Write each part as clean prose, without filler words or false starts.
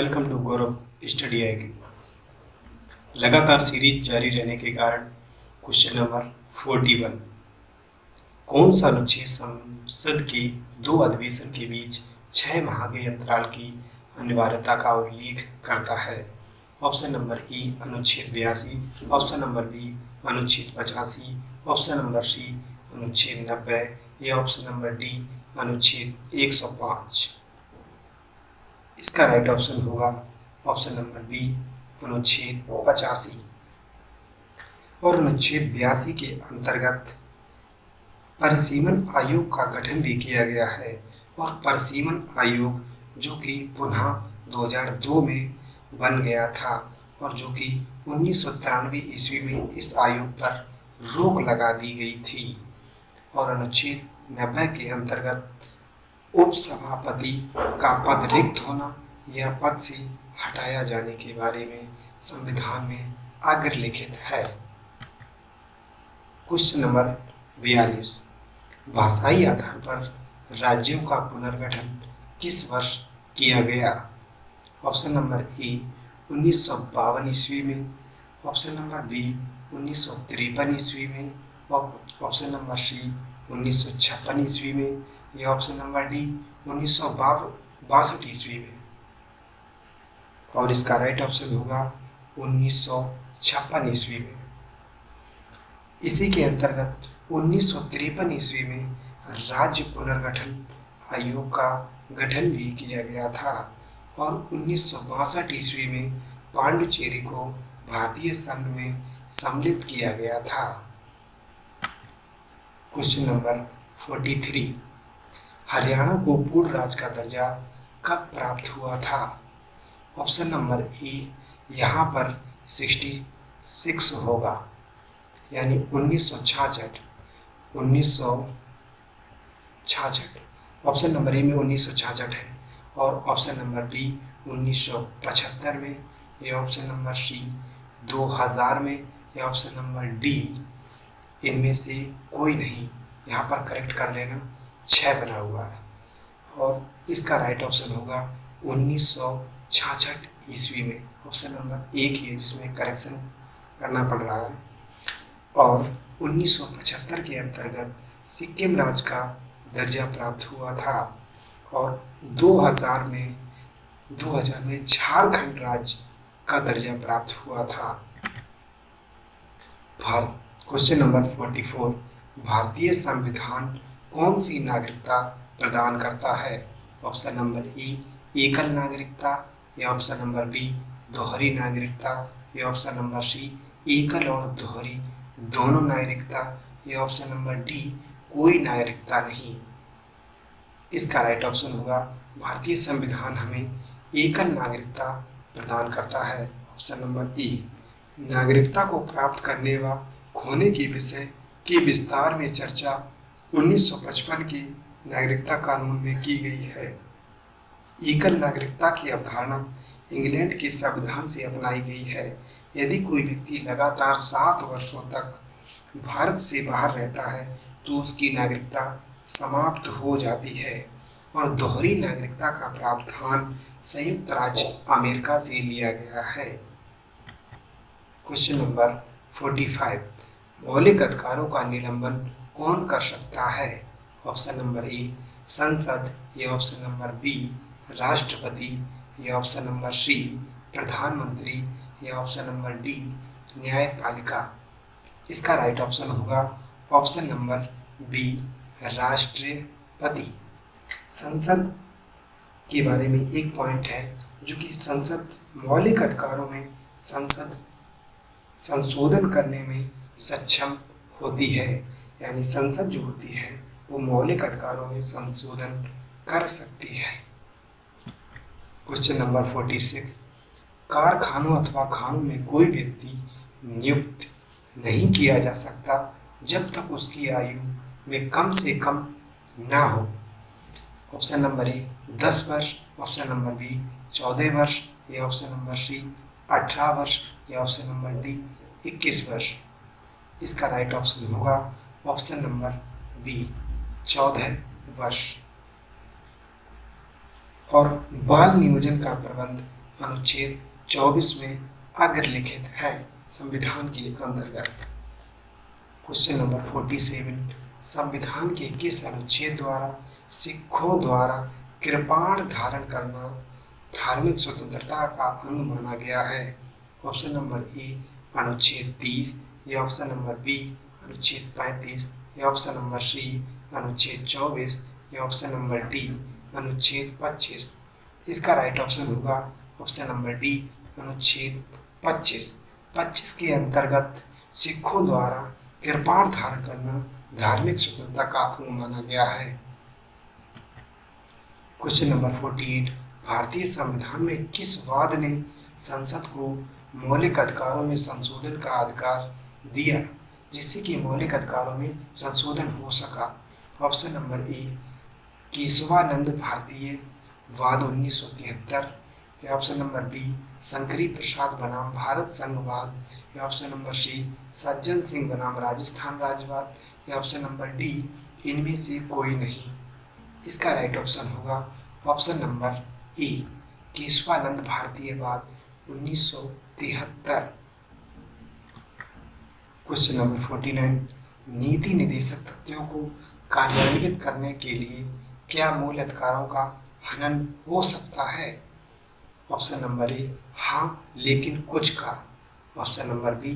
Welcome to Gaurav study IQ. लगातार series जारी रहने के कारण क्वेश्चन नंबर 41। कौन सा अनुच्छेद संसद के दो अधिवेशन के बीच 6 माह के अंतराल की अनिवार्यता का उल्लेख करता है? ऑप्शन नंबर ए अनुच्छेद 82, ऑप्शन नंबर बी अनुच्छेद 85, ऑप्शन नंबर सी अनुच्छेद 90 या ऑप्शन नंबर डी अनुच्छेद 105। इसका राइट ऑप्शन होगा ऑप्शन नंबर बी अनुच्छेद 85। और अनुच्छेद 82 के अंतर्गत परिसीमन आयोग का गठन भी किया गया है। और परिसीमन आयोग जो कि पुनः 2002 में बन गया था और जो कि 1993 ईस्वी में इस आयोग पर रोक लगा दी गई थी। और अनुच्छेद 90 के अंतर्गत उपसभापति का पद रिक्त होना या पद से हटाया जाने के बारे में संविधान में अग्रलिखित है। Question number 42। भाषाई आधार पर राज्यों का पुनर्गठन किस वर्ष किया गया? ऑप्शन नंबर ए 1952 ईस्वी में, ऑप्शन नंबर बी 1953 ईस्वी में, ऑप्शन नंबर सी 1956 ईस्वी में या ऑप्शन नंबर डी 1962 ईस्वी में। और इसका राइट ऑप्शन होगा 1956 ईस्वी में। इसी के अंतर्गत 1953 ईस्वी में राज्य पुनर्गठन आयोग का गठन भी किया गया था। और 1962 ईस्वी में पांडुचेरी को भारतीय संघ में सम्मिलित किया गया था। Question number 43। हरियाणा को पूर्ण राज्य का दर्जा कब प्राप्त हुआ था? ऑप्शन नंबर ए यहाँ पर 66 होगा, यानी 1966। ऑप्शन नंबर ए में 1966 है और ऑप्शन नंबर बी 1975 में या ऑप्शन नंबर सी 2000 में या ऑप्शन नंबर डी इनमें से कोई नहीं। यहाँ पर करेक्ट कर लेना, 6 बना हुआ है। और इसका राइट ऑप्शन होगा 1966 ईस्वी में। ऑप्शन नंबर एक ही है जिसमें करेक्शन करना पड़ रहा है। और 1975 के अंतर्गत सिक्किम राज्य का दर्जा प्राप्त हुआ था। और 2000 में झारखंड राज्य का दर्जा प्राप्त हुआ था। Question number 44। भारतीय संविधान कौन सी नागरिकता प्रदान करता है? ऑप्शन नंबर ए एकल नागरिकता या ऑप्शन नंबर बी दोहरी नागरिकता या ऑप्शन नंबर सी एकल और दोहरी दोनों नागरिकता या ऑप्शन नंबर डी कोई नागरिकता नहीं। इसका राइट ऑप्शन होगा भारतीय संविधान हमें एकल नागरिकता प्रदान करता है। Option number A. नागरिकता को प्राप्त करने व खोने के विषय की विस्तार में चर्चा 1955 की नागरिकता कानून में की गई है। एकल नागरिकता की अवधारणा इंग्लैंड के संविधान से अपनाई गई है। यदि कोई व्यक्ति लगातार 7 वर्षों तक भारत से बाहर रहता है तो उसकी नागरिकता समाप्त हो जाती है। और दोहरी नागरिकता का प्रावधान संयुक्त राज्य अमेरिका से लिया गया है। Question number 45। मौलिक अधिकारों का निलंबन कौन कर सकता है? ऑप्शन नंबर ए संसद या ऑप्शन नंबर बी राष्ट्रपति या ऑप्शन नंबर सी प्रधानमंत्री या ऑप्शन नंबर डी न्यायपालिका। इसका राइट ऑप्शन होगा ऑप्शन नंबर बी राष्ट्रपति। संसद के बारे में एक पॉइंट है जो कि संसद मौलिक अधिकारों में संसद संशोधन करने में सक्षम होती है, यानी संसद जो होती है वो मौलिक अधिकारों में संशोधन कर सकती है। Question number 46। कारखानों अथवा खानों में कोई व्यक्ति नियुक्त नहीं किया जा सकता जब तक उसकी आयु में कम से कम ना हो। ऑप्शन नंबर ए 10 वर्ष, ऑप्शन नंबर बी 14 वर्ष या ऑप्शन नंबर सी 18 वर्ष या ऑप्शन नंबर डी 21 वर्ष। इसका राइट ऑप्शन होगा ऑप्शन नंबर बी 14 वर्ष। और बाल नियोजन का प्रबंध अनुच्छेद 24 में अग्रलिखित है संविधान के अंतर्गत। क्वेश्चन नंबर 47, संविधान के किस अनुच्छेद द्वारा सिखों द्वारा कृपाण धारण करना धार्मिक स्वतंत्रता का अंग माना गया है? ऑप्शन नंबर ए अनुच्छेद 30, या ऑप्शन नंबर बी अनुच्छेद 35, या ऑप्शन नंबर सी अनुच्छेद 24, या ऑप्शन नंबर डी अनुच्छेद 25। इसका राइट ऑप्शन होगा ऑप्शन नंबर डी अनुच्छेद 25। 25 के अंतर्गत सिखों द्वारा कृपाण धारण करना धार्मिक स्वतंत्रता का अंग माना गया है। क्वेश्चन नंबर 48, भारतीय संविधान में किस वाद ने संसद को मौलिक अधिकारों में संशोधन का अधिकार दिया जिससे कि मौलिक अधिकारों में संशोधन हो सका? ऑप्शन नंबर ए केशवानंद भारतीय वाद 1973, या ऑप्शन नंबर बी शंकरी प्रसाद बनाम भारत संघवाद, या option number C Sajjan Singh बनाम राजस्थान राज्यवाद, या ऑप्शन नंबर डी इनमें से कोई नहीं। इसका राइट ऑप्शन होगा ऑप्शन नंबर ए केशवानंद भारतीय वाद 1973। क्वेश्चन नंबर 49, नीति निदेशक तथ्यों को कार्यान्वित करने के लिए क्या मूल अधिकारों का हनन हो सकता है? ऑप्शन नंबर ए हाँ लेकिन कुछ का, ऑप्शन नंबर बी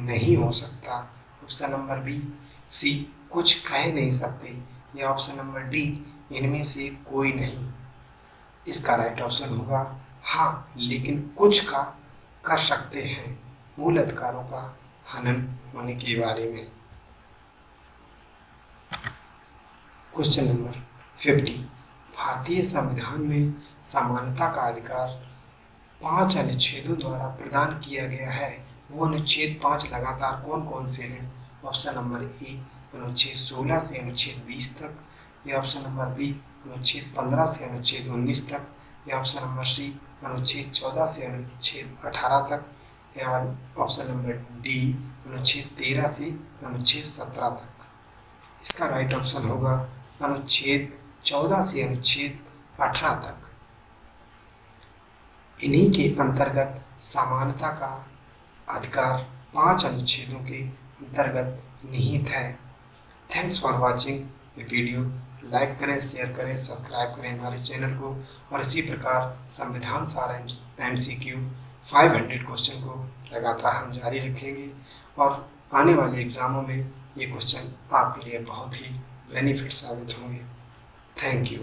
नहीं हो सकता, ऑप्शन नंबर बी सी कुछ कह नहीं सकते, या ऑप्शन नंबर डी इनमें से कोई नहीं। इसका राइट ऑप्शन होगा हाँ लेकिन कुछ का कर सकते हैं मूल अधिकारों का हनन होने के बारे में। क्वेश्चन नंबर 50, भारतीय संविधान में समानता का अधिकार 5 अनुच्छेदों द्वारा प्रदान किया गया है। वो अनुच्छेद 5 लगातार कौन कौन से हैं? ऑप्शन नंबर ए अनुच्छेद 16 से अनुच्छेद 20 तक, या ऑप्शन नंबर बी अनुच्छेद 15 से अनुच्छेद 19 तक, या ऑप्शन नंबर सी अनुच्छेद 14 से अनुच्छेद 18 तक, या ऑप्शन नंबर डी अनुच्छेद 13 से अनुच्छेद 17 तक। इसका राइट ऑप्शन होगा अनुच्छेद 14 से अनुच्छेद 18 तक। इन्हीं के अंतर्गत समानता का अधिकार 5 अनुच्छेदों के अंतर्गत निहित है। Thanks for watching the video. Like करें, शेयर करें, सब्सक्राइब करें हमारे चैनल को, और इसी प्रकार संविधान सार MCQ 500 क्वेश्चन को लगातार हम जारी रखेंगे, और आने वाले एग्ज़ामों में ये क्वेश्चन आपके लिए बहुत ही बेनिफिट साबित होंगे। Thank you.